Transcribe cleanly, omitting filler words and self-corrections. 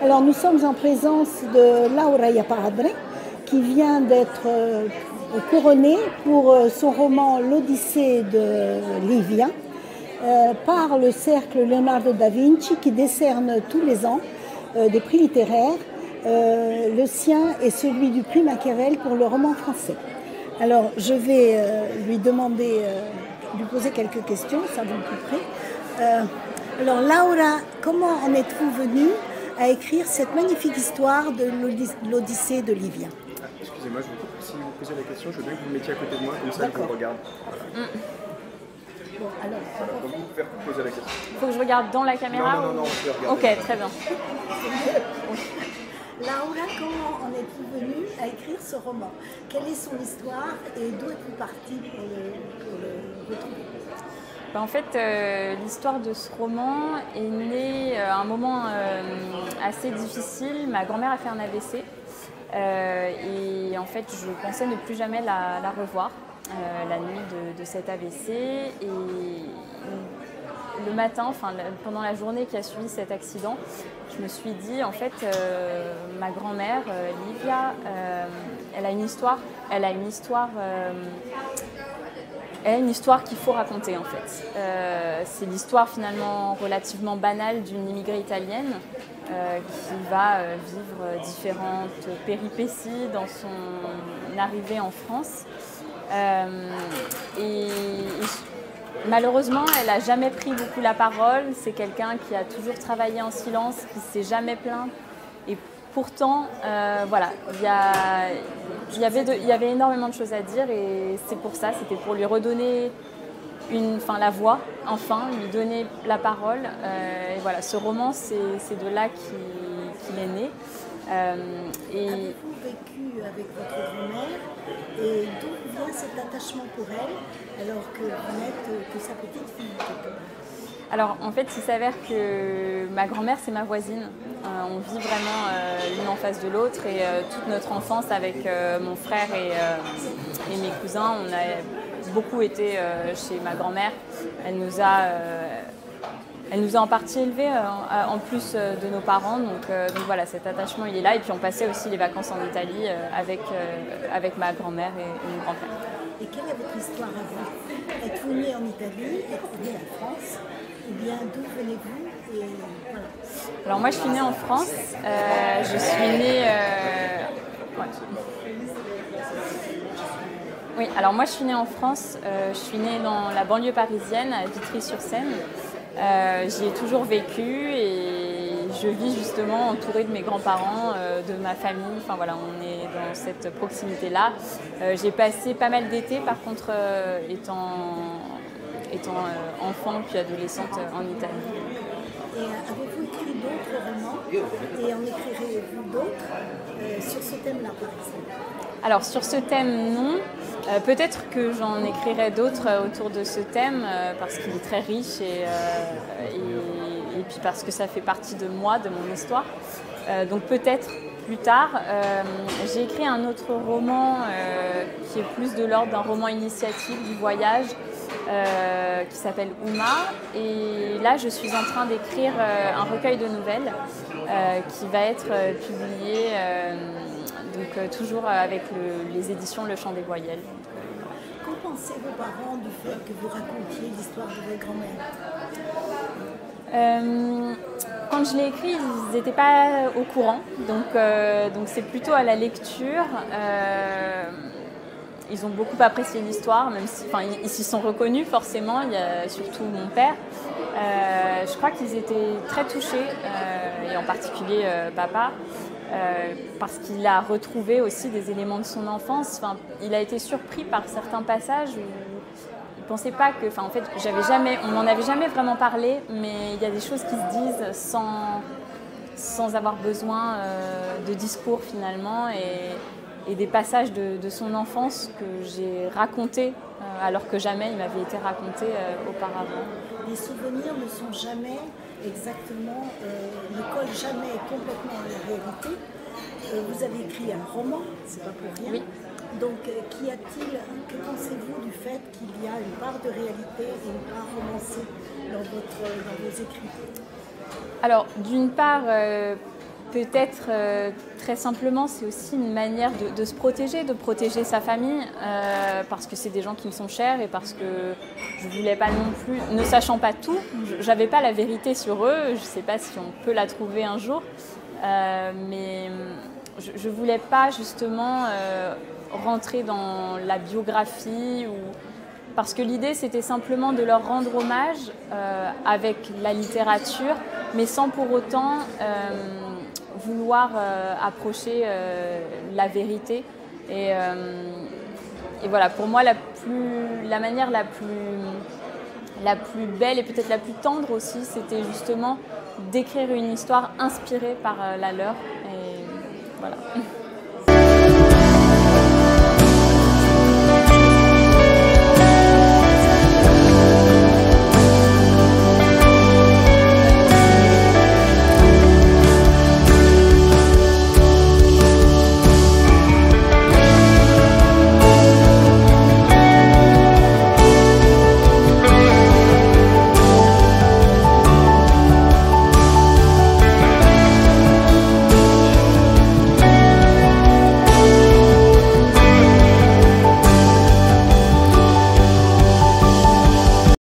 Alors nous sommes en présence de Laura Iapadre qui vient d'être couronnée pour son roman L'Odyssée de Livia par le cercle Leonardo da Vinci qui décerne tous les ans des prix littéraires. Le sien est celui du prix Machiavel pour le roman français. Alors je vais lui demander, lui poser quelques questions, ça vous le près. Alors Laura, comment en êtes-vous venue à écrire cette magnifique histoire de l'Odyssée de Livia? Excusez-moi, je vous coupe. Si vous posez la question, je veux bien que vous me mettiez à côté de moi, comme ça je vous regarde. Voilà. Bon, alors, voilà, donc vous pouvez poser la question. Il faut que je regarde dans la caméra? Non, je vais regarder. Ok, très bien. Laura, comment en êtes-vous venue à écrire ce roman? Quelle est son histoire et d'où êtes-vous partie pour le retrouver? En fait, l'histoire de ce roman est née à un moment assez difficile. Ma grand-mère a fait un AVC et en fait, je pensais ne plus jamais la revoir la nuit de cet AVC. Et le matin, pendant la journée qui a suivi cet accident, je me suis dit, en fait, ma grand-mère, Livia, elle a une histoire. Elle a une histoire qu'il faut raconter en fait. C'est l'histoire finalement relativement banale d'une immigrée italienne qui va vivre différentes péripéties dans son arrivée en France. Et malheureusement, elle n'a jamais pris beaucoup la parole. C'est quelqu'un qui a toujours travaillé en silence, qui ne s'est jamais plaint. Et pourtant, voilà, il y avait énormément de choses à dire et c'est pour ça, c'était pour lui redonner la voix, enfin, lui donner la parole. Et voilà, ce roman, c'est de là qu'il est né. Avez-vous vécu avec votre grand-mère et d'où vient cet attachement pour elle alors que vous n'êtes que sa petite fille quelque part? Alors en fait, il s'avère que ma grand-mère, c'est ma voisine. On vit vraiment l'une en face de l'autre et toute notre enfance avec mon frère et mes cousins, on a beaucoup été chez ma grand-mère. Elle nous a en partie élevés en plus de nos parents. Donc voilà, cet attachement il est là. Et puis on passait aussi les vacances en Italie avec ma grand-mère et mon grand-père. Et quelle est votre histoire à vous? Êtes-vous née en Italie? Êtes-vous née en France? Ou bien d'où venez-vous? Et voilà. Alors moi je suis née en France. Je suis née... Oui, alors moi je suis née en France. Je suis née dans la banlieue parisienne, à Vitry-sur-Seine. J'y ai toujours vécu et je vis justement entourée de mes grands-parents, de ma famille. Enfin voilà, on est dans cette proximité-là. J'ai passé pas mal d'été, par contre, étant enfant puis adolescente en Italie. Et avez-vous écrit d'autres romans et en écrirez-vous d'autres sur ce thème-là, par exemple? Alors sur ce thème, non. Peut-être que j'en écrirai d'autres autour de ce thème parce qu'il est très riche et puis parce que ça fait partie de moi, de mon histoire. Donc peut-être plus tard. J'ai écrit un autre roman qui est plus de l'ordre d'un roman initiatique du voyage qui s'appelle Uma. Et là, je suis en train d'écrire un recueil de nouvelles qui va être publié toujours avec les éditions Le Chant des Voyelles. Qu'en pensaient vos parents du fait que vous racontiez l'histoire de votre grand-mère? Quand je l'ai écrit, ils n'étaient pas au courant, donc c'est plutôt à la lecture. Ils ont beaucoup apprécié l'histoire, même si, ils s'y sont reconnus forcément, il y a surtout mon père. Je crois qu'ils étaient très touchés, et en particulier papa, parce qu'il a retrouvé aussi des éléments de son enfance. Il a été surpris par certains passages où il ne pensait pas que... en fait, on n'en avait jamais vraiment parlé, mais il y a des choses qui se disent sans avoir besoin de discours finalement, et des passages de son enfance que j'ai racontés alors que jamais il m'avait été raconté auparavant. Les souvenirs ne sont jamais exactement, ne collent jamais complètement à la réalité. Vous avez écrit un roman, c'est pas pour rien. Oui. Donc, que pensez-vous du fait qu'il y a une part de réalité et une part romancée dans vos écrits? Alors, d'une part, Peut-être très simplement, c'est aussi une manière de se protéger, de protéger sa famille, parce que c'est des gens qui me sont chers et parce que je ne voulais pas non plus, ne sachant pas tout, je n'avais pas la vérité sur eux, je ne sais pas si on peut la trouver un jour, mais je ne voulais pas justement rentrer dans la biographie parce que l'idée c'était simplement de leur rendre hommage avec la littérature, mais sans pour autant vouloir approcher la vérité. Et voilà, pour moi, la manière la plus belle et peut-être la plus tendre aussi, c'était justement d'écrire une histoire inspirée par la leur. Et voilà.